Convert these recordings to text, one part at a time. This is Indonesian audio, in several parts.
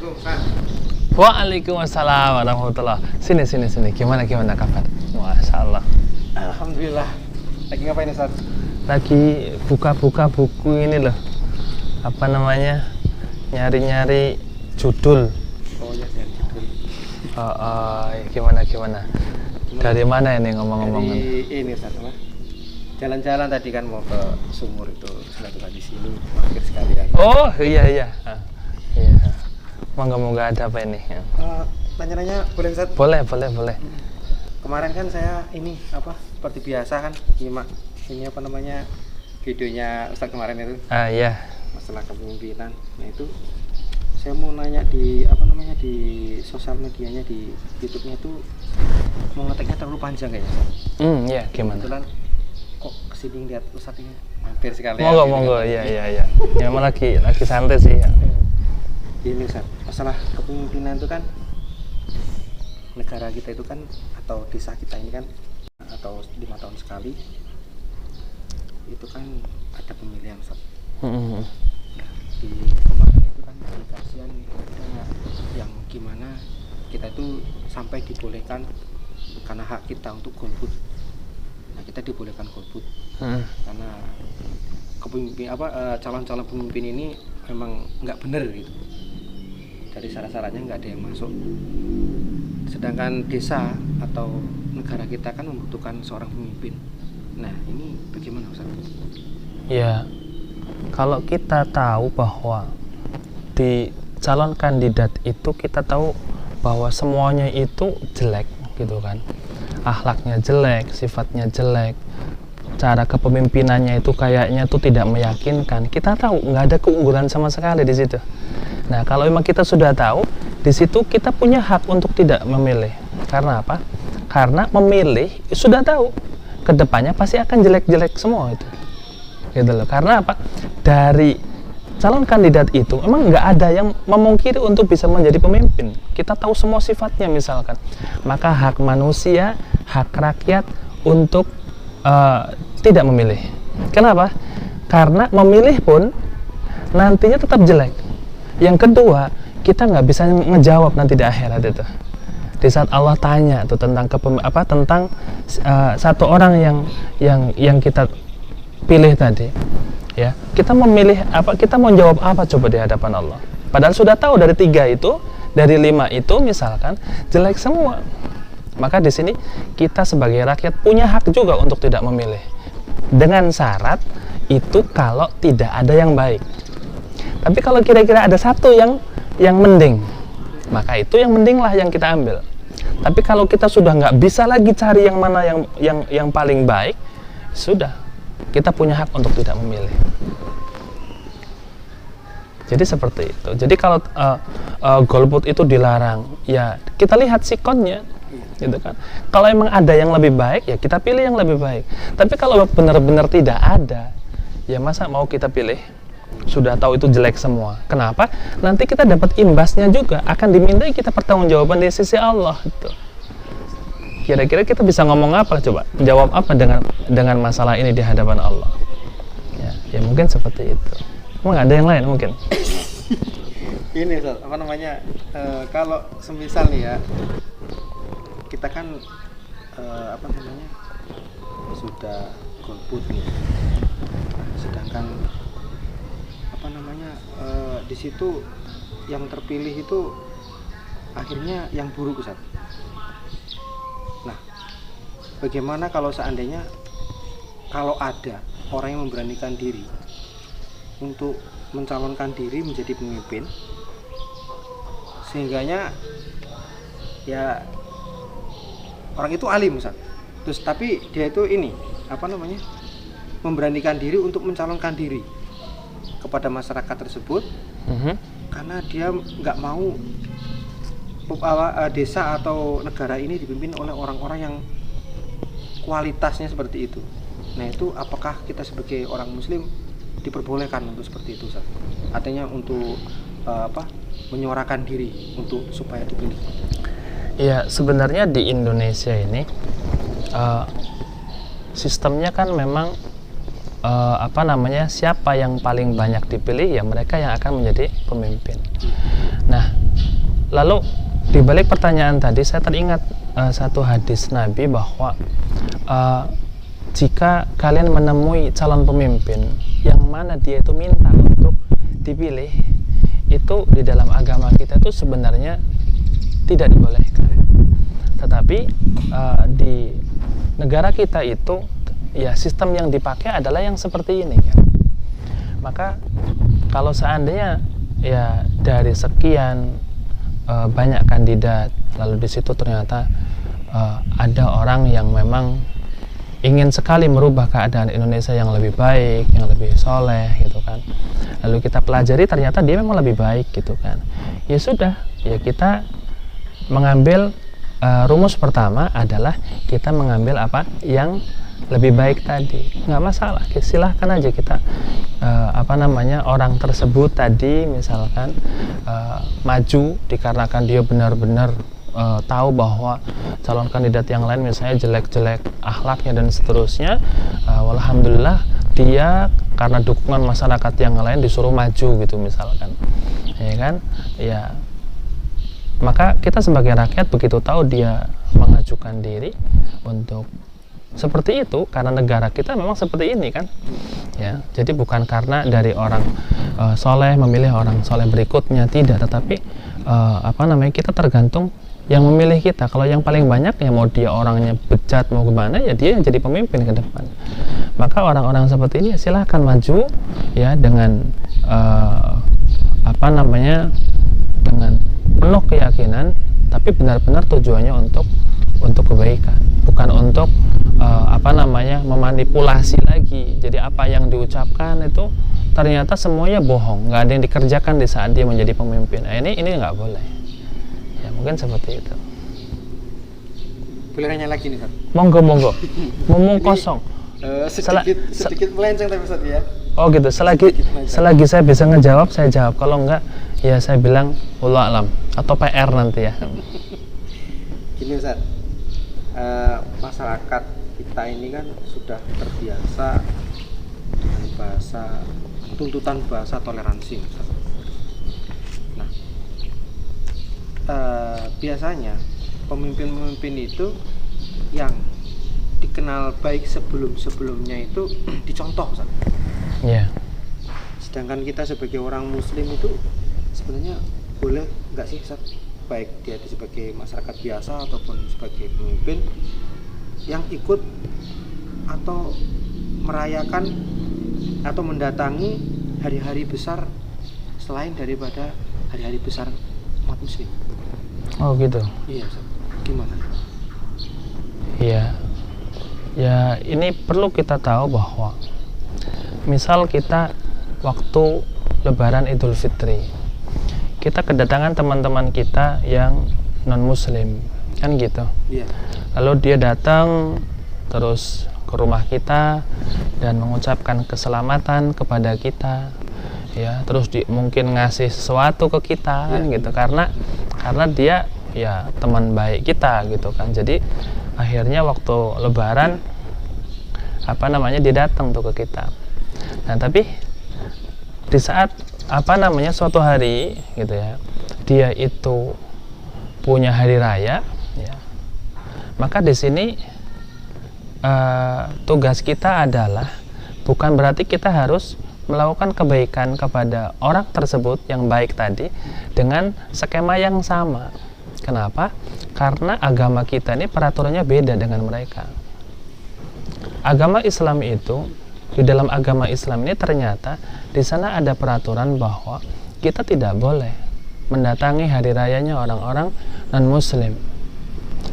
Assalamualaikum, Ustaz. Waalaikumsalam warahmatullah. Sini. Gimana kabar? Masya Allah. Alhamdulillah. Lagi ngapain, Ustaz? Lagi buka-buka buku ini loh. Apa namanya? Nyari-nyari judul. Oh ya, judul. Gimana? Dari mana ini ngomong-ngomongan? Dari ini, Ustaz, apa? Jalan-jalan tadi kan mau ke sumur itu, Ustaz di sini mampir sekalian. Oh iya. Iya. Moga-moga ada apa ini? Tanya-tanya boleh, Ustaz? Boleh. Kemarin kan saya ini seperti biasa kan nyimak ini videonya Ustaz kemarin itu. Iya. Masalah kepemimpinan. Nah itu saya mau nanya di di sosial medianya, di YouTube-nya itu mau ngeteknya terlalu panjang kayaknya. Iya, gimana? Kebetulan kok kesini lihat Ustaz ini mampir sekali. Monggo. Iya. Ya emang lagi santai sih ya. Ini Ustaz, masalah kepemimpinan itu kan negara kita itu kan atau desa kita ini kan atau 5 tahun sekali itu kan ada pemilihan, Ustaz. Nah, di kemarin itu kan dikasihan ada yang gimana kita itu sampai dibolehkan karena hak kita untuk golput. Nah, kita dibolehkan golput karena calon-calon pemimpin ini memang nggak benar gitu. Dari syarat-syaratnya nggak ada yang masuk. Sedangkan desa atau negara kita kan membutuhkan seorang pemimpin. Nah, ini bagaimana, Ustaz? Ya, kalau kita tahu bahwa di calon kandidat itu kita tahu bahwa semuanya itu jelek gitu kan. Akhlaknya jelek, sifatnya jelek, cara kepemimpinannya itu kayaknya tuh tidak meyakinkan. Kita tahu nggak ada keunggulan sama sekali di situ. Nah, kalau memang kita sudah tahu, di situ kita punya hak untuk tidak memilih. Karena apa? Karena memilih sudah tahu kedepannya pasti akan jelek-jelek semua itu. Gitu loh. Karena apa? Dari calon kandidat itu memang nggak ada yang memungkiri untuk bisa menjadi pemimpin. Kita tahu semua sifatnya misalkan. Maka hak manusia, hak rakyat untuk tidak memilih. Kenapa? Karena memilih pun nantinya tetap jelek. Yang kedua, kita nggak bisa ngejawab nanti di akhirat itu. Di saat Allah tanya tuh tentang tentang satu orang yang kita pilih tadi, ya kita memilih apa? Kita mau jawab apa coba di hadapan Allah? Padahal sudah tahu dari 3 itu, dari 5 itu misalkan jelek semua. Maka di sini kita sebagai rakyat punya hak juga untuk tidak memilih. Dengan syarat itu kalau tidak ada yang baik. Tapi kalau kira-kira ada satu yang mending, maka itu yang mending lah yang kita ambil. Tapi kalau kita sudah nggak bisa lagi cari yang mana yang paling baik, sudah kita punya hak untuk tidak memilih. Jadi seperti itu. Jadi kalau golput itu dilarang, ya kita lihat sikonnya, gitu kan. Kalau emang ada yang lebih baik, ya kita pilih yang lebih baik. Tapi kalau benar-benar tidak ada, ya masa mau kita pilih? Sudah tahu itu jelek semua. Kenapa? Nanti kita dapat imbasnya juga, akan dimintai kita pertanggungjawaban di sisi Allah gitu. Kira-kira kita bisa ngomong apa coba? Jawab apa dengan masalah ini di hadapan Allah? Ya mungkin seperti itu. Emang ada yang lain mungkin? Ini Ustaz, kalau semisal nih ya, kita kan sudah golput nih. Sedangkan di situ yang terpilih itu akhirnya yang buruk, Ustaz. Nah, bagaimana kalau seandainya kalau ada orang yang memberanikan diri untuk mencalonkan diri menjadi pemimpin, sehingganya ya orang itu alim, Ustaz. Terus tapi dia itu memberanikan diri untuk mencalonkan diri kepada masyarakat tersebut, karena dia nggak mau desa atau negara ini dipimpin oleh orang-orang yang kualitasnya seperti itu. Nah, itu apakah kita sebagai orang Muslim diperbolehkan untuk seperti itu, Ustaz? Artinya untuk menyuarakan diri untuk supaya dipilih. Ya, sebenarnya di Indonesia ini sistemnya kan memang siapa yang paling banyak dipilih ya mereka yang akan menjadi pemimpin. Nah, lalu di balik pertanyaan tadi saya teringat satu hadis Nabi bahwa jika kalian menemui calon pemimpin yang mana dia itu minta untuk dipilih, itu di dalam agama kita itu sebenarnya tidak dibolehkan. Tetapi di negara kita itu ya sistem yang dipakai adalah yang seperti ini kan. Maka kalau seandainya ya dari sekian banyak kandidat, lalu di situ ternyata ada orang yang memang ingin sekali merubah keadaan Indonesia yang lebih baik, yang lebih soleh gitu kan. Lalu kita pelajari ternyata dia memang lebih baik gitu kan. Ya sudah, ya kita mengambil rumus pertama adalah kita mengambil apa yang lebih baik tadi, nggak masalah, silahkan aja kita orang tersebut tadi misalkan maju dikarenakan dia benar-benar tahu bahwa calon kandidat yang lain misalnya jelek-jelek akhlaknya dan seterusnya, alhamdulillah dia karena dukungan masyarakat yang lain disuruh maju gitu misalkan, ya kan, ya maka kita sebagai rakyat begitu tahu dia mengajukan diri untuk seperti itu karena negara kita memang seperti ini kan, ya jadi bukan karena dari orang soleh memilih orang soleh berikutnya, tidak, tetapi kita tergantung yang memilih kita. Kalau yang paling banyak ya mau dia orangnya bejat mau gimana ya dia yang jadi pemimpin ke depan. Maka orang-orang seperti ini ya silahkan maju ya dengan dengan penuh keyakinan, tapi benar-benar tujuannya untuk kebaikan, bukan untuk memanipulasi lagi. Jadi apa yang diucapkan itu ternyata semuanya bohong, nggak ada yang dikerjakan di saat dia menjadi pemimpin. Nah, ini nggak boleh. Ya mungkin seperti itu. Boleh nanya lagi nih, Ustaz? Monggo. Ngomong kosong. Sedikit melenceng tapi Ustaz ya. Oh gitu. Selagi saya bisa ngejawab saya jawab. Kalau enggak ya saya bilang wallahu alam atau PR nanti ya. Gini Ustaz, masyarakat kita ini kan sudah terbiasa dengan tuntutan bahasa toleransi Ustaz. Nah, biasanya pemimpin-pemimpin itu yang dikenal baik sebelumnya itu dicontoh Ustaz. Yeah. Sedangkan kita sebagai orang muslim itu sebenarnya boleh nggak sih Ustaz, baik dia sebagai masyarakat biasa ataupun sebagai pemimpin yang ikut atau merayakan atau mendatangi hari-hari besar selain daripada hari-hari besar umat muslim? Oh gitu. Iya Ustaz. Gimana? Iya. Ya ini perlu kita tahu bahwa misal kita waktu Lebaran Idul Fitri kita kedatangan teman-teman kita yang non muslim kan gitu. Iya. Lalu dia datang terus ke rumah kita dan mengucapkan keselamatan kepada kita, ya terus mungkin ngasih sesuatu ke kita kan gitu, karena dia ya teman baik kita gitu kan. Jadi akhirnya waktu Lebaran dia datang tuh ke kita. Nah tapi di saat suatu hari gitu ya dia itu punya hari raya ya, maka di sini tugas kita adalah bukan berarti kita harus melakukan kebaikan kepada orang tersebut yang baik tadi dengan skema yang sama. Kenapa? Karena agama kita ini peraturannya beda dengan mereka. Agama Islam itu, di dalam agama Islam ini ternyata di sana ada peraturan bahwa kita tidak boleh mendatangi hari rayanya orang-orang non-muslim.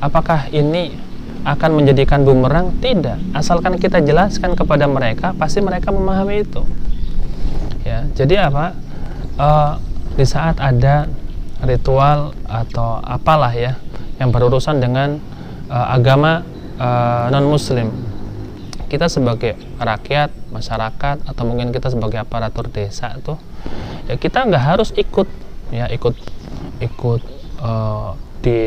Apakah ini akan menjadikan bumerang? Tidak. Asalkan kita jelaskan kepada mereka, pasti mereka memahami itu. Ya, jadi di saat ada ritual atau apalah ya yang berurusan dengan agama non-muslim, kita sebagai rakyat, masyarakat, atau mungkin kita sebagai aparatur desa tuh ya kita nggak harus ikut di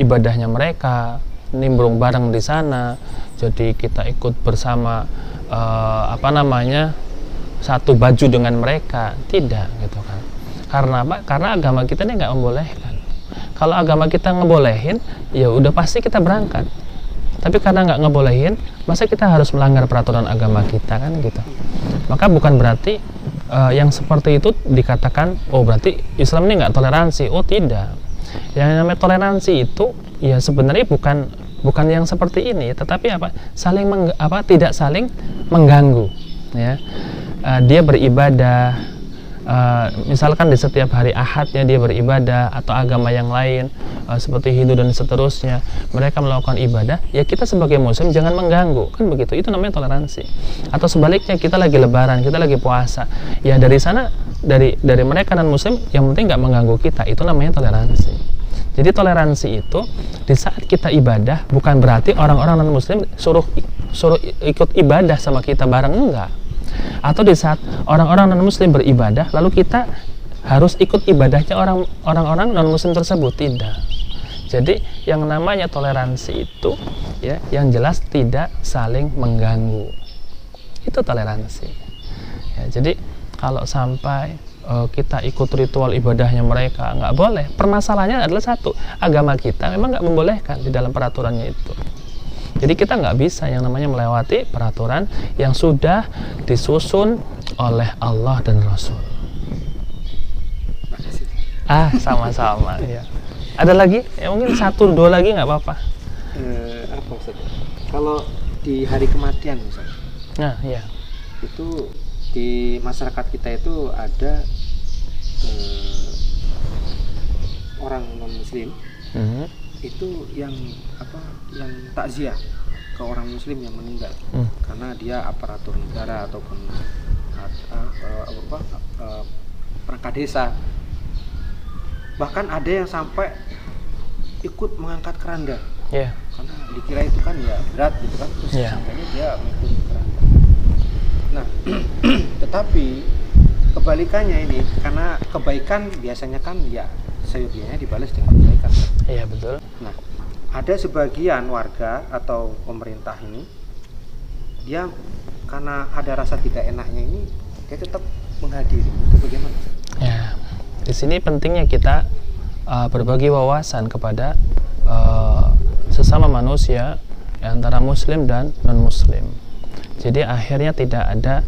ibadahnya mereka, nimbrung bareng di sana. Jadi kita ikut bersama satu baju dengan mereka, tidak gitu kan. Karena apa? Karena agama kita ini nggak membolehkan. Kalau agama kita ngebolehin, ya udah pasti kita berangkat. Tapi karena nggak ngebolehin, masa kita harus melanggar peraturan agama kita kan gitu. Maka bukan berarti yang seperti itu dikatakan, oh berarti Islam ini nggak toleransi. Oh tidak. Yang namanya toleransi itu ya sebenarnya bukan yang seperti ini, tetapi tidak saling mengganggu. Ya, dia beribadah. Misalkan di setiap hari Ahadnya dia beribadah, atau agama yang lain seperti Hindu dan seterusnya mereka melakukan ibadah, ya kita sebagai muslim jangan mengganggu, kan begitu, itu namanya toleransi. Atau sebaliknya, kita lagi lebaran, kita lagi puasa, ya dari sana dari mereka non muslim yang penting nggak mengganggu kita, itu namanya toleransi. Jadi toleransi itu di saat kita ibadah bukan berarti orang-orang non muslim suruh ikut ibadah sama kita bareng, enggak. Atau di saat orang-orang non-muslim beribadah lalu kita harus ikut ibadahnya orang-orang non-muslim tersebut, tidak. Jadi yang namanya toleransi itu ya yang jelas tidak saling mengganggu, itu toleransi ya. Jadi kalau sampai kita ikut ritual ibadahnya mereka, nggak boleh. Permasalahannya adalah satu, agama kita memang nggak membolehkan di dalam peraturannya itu. Jadi kita nggak bisa yang namanya melewati peraturan yang sudah disusun oleh Allah dan Rasul. Sama-sama. Ya. Ada lagi? Ya mungkin 1-2 lagi nggak apa-apa. Apa maksudnya? Kalau di hari kematian misalnya. Nah, iya. Itu di masyarakat kita itu ada orang non muslim. Itu yang takziah ke orang muslim yang meninggal karena dia aparatur negara ataupun perangkat desa. Bahkan ada yang sampai ikut mengangkat keranda, karena dikira itu kan ya berat gitu kan, terus sampainya dia mengikut keranda. Nah tetapi kebalikannya ini, karena kebaikan biasanya kan ya seyogianya dibalas dengan kebaikan. Iya betul. Nah, ada sebagian warga atau pemerintah ini, dia karena ada rasa tidak enaknya ini, dia tetap menghadiri. Itu bagaimana? Ya, di sini pentingnya kita berbagi wawasan kepada sesama manusia antara muslim dan non muslim. Jadi akhirnya tidak ada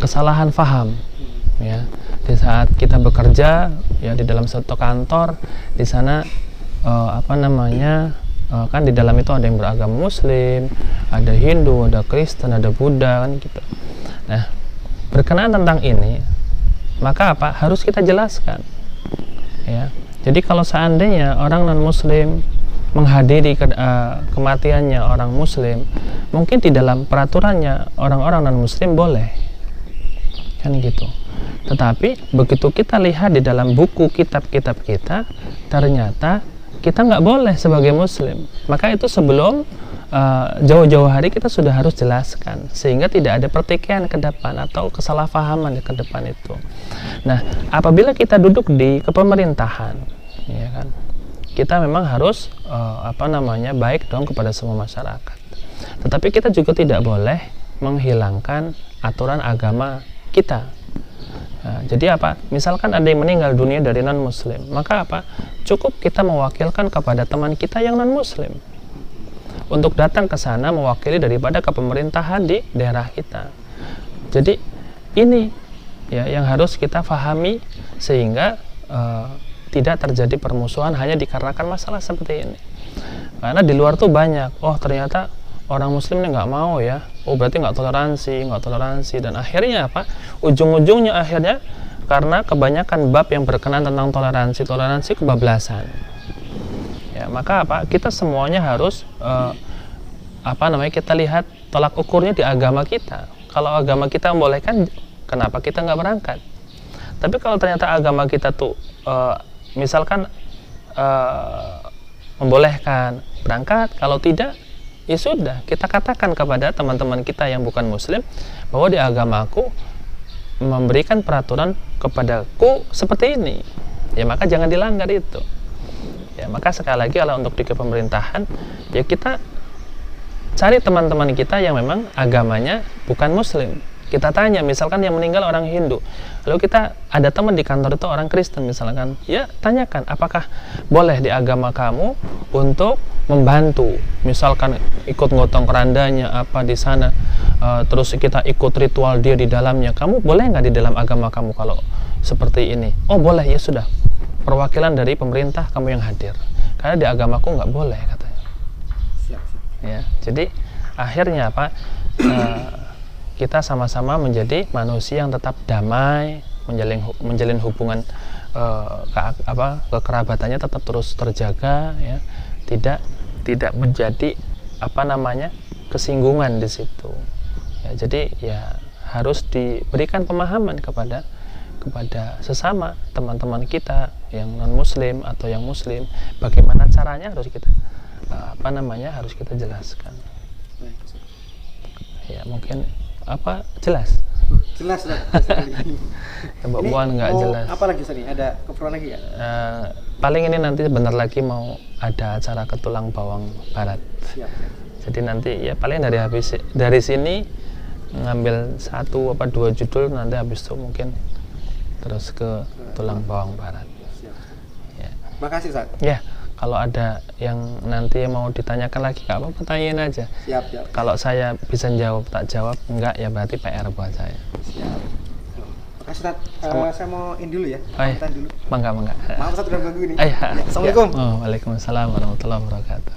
kesalahan faham. Ya, di saat kita bekerja ya di dalam satu kantor, di sana kan di dalam itu ada yang beragama muslim, ada Hindu, ada Kristen, ada Buddha kan gitu. Nah, berkenaan tentang ini, maka harus kita jelaskan. Ya. Jadi kalau seandainya orang non muslim menghadiri kematiannya orang muslim, mungkin di dalam peraturannya orang-orang non muslim boleh. Kan gitu. Tetapi begitu kita lihat di dalam buku kitab-kitab kita, ternyata kita nggak boleh sebagai muslim. Maka itu sebelum jauh-jauh hari kita sudah harus jelaskan, sehingga tidak ada pertikaian ke depan atau kesalahpahaman ke depan itu. Nah, apabila kita duduk di kepemerintahan, ya kan, kita memang harus baik dong kepada semua masyarakat. Tetapi kita juga tidak boleh menghilangkan aturan agama kita. Nah, jadi misalkan ada yang meninggal dunia dari non muslim, maka cukup kita mewakilkan kepada teman kita yang non muslim untuk datang ke sana mewakili daripada kepemerintahan di daerah kita. Jadi ini ya yang harus kita pahami, sehingga tidak terjadi permusuhan hanya dikarenakan masalah seperti ini. Karena di luar tuh banyak, ternyata orang muslim ini nggak mau ya, berarti nggak toleransi, dan akhirnya ujung-ujungnya akhirnya karena kebanyakan bab yang berkenaan tentang toleransi kebablasan. Ya, maka kita semuanya harus kita lihat tolak ukurnya di agama kita. Kalau agama kita membolehkan, kenapa kita nggak berangkat? Tapi kalau ternyata agama kita tuh misalkan membolehkan berangkat, kalau tidak, ya sudah, kita katakan kepada teman-teman kita yang bukan muslim bahwa di agamaku memberikan peraturan kepadaku seperti ini, ya maka jangan dilanggar itu. Ya, maka sekali lagi kalau untuk di kepemerintahan, ya kita cari teman-teman kita yang memang agamanya bukan muslim, kita tanya, misalkan yang meninggal orang Hindu, lalu kita ada teman di kantor itu orang Kristen misalkan, ya tanyakan apakah boleh di agama kamu untuk membantu, misalkan ikut ngotong kerandanya apa di sana, terus kita ikut ritual dia di dalamnya, kamu boleh nggak di dalam agama kamu kalau seperti ini? Oh boleh, ya sudah, perwakilan dari pemerintah kamu yang hadir, karena di agamaku nggak boleh katanya. Siap. Ya, jadi akhirnya apa? Kita sama-sama menjadi manusia yang tetap damai, menjalin hubungan kekerabatannya tetap terus terjaga, ya, tidak menjadi kesinggungan di situ. Ya, jadi ya harus diberikan pemahaman kepada sesama teman-teman kita yang non muslim atau yang muslim, bagaimana caranya harus kita harus kita jelaskan. Ya mungkin jelas Mbak Puan nggak jelas. Apa lagi Ustaz? Ada keperluan lagi ya? Paling ini nanti bentar lagi mau ada acara ke Tulang Bawang Barat. Siap. Jadi nanti ya paling dari sini ngambil 1 apa 2 judul, nanti habis itu mungkin terus ke Tulang Bawang Barat. Siap. Ya. Makasih Ustaz. Ya, kalau ada yang nanti mau ditanyakan lagi, nggak apa-apa, tanyain aja. Siap. Kalau saya bisa jawab, tak jawab enggak, ya berarti PR buat saya. Siap. Makasih Ustaz. Saya mau in dulu ya. Mangga. Maaf Ustaz udah ganggu ini. Ya. Assalamualaikum. Waalaikumsalam warahmatullahi wabarakatuh.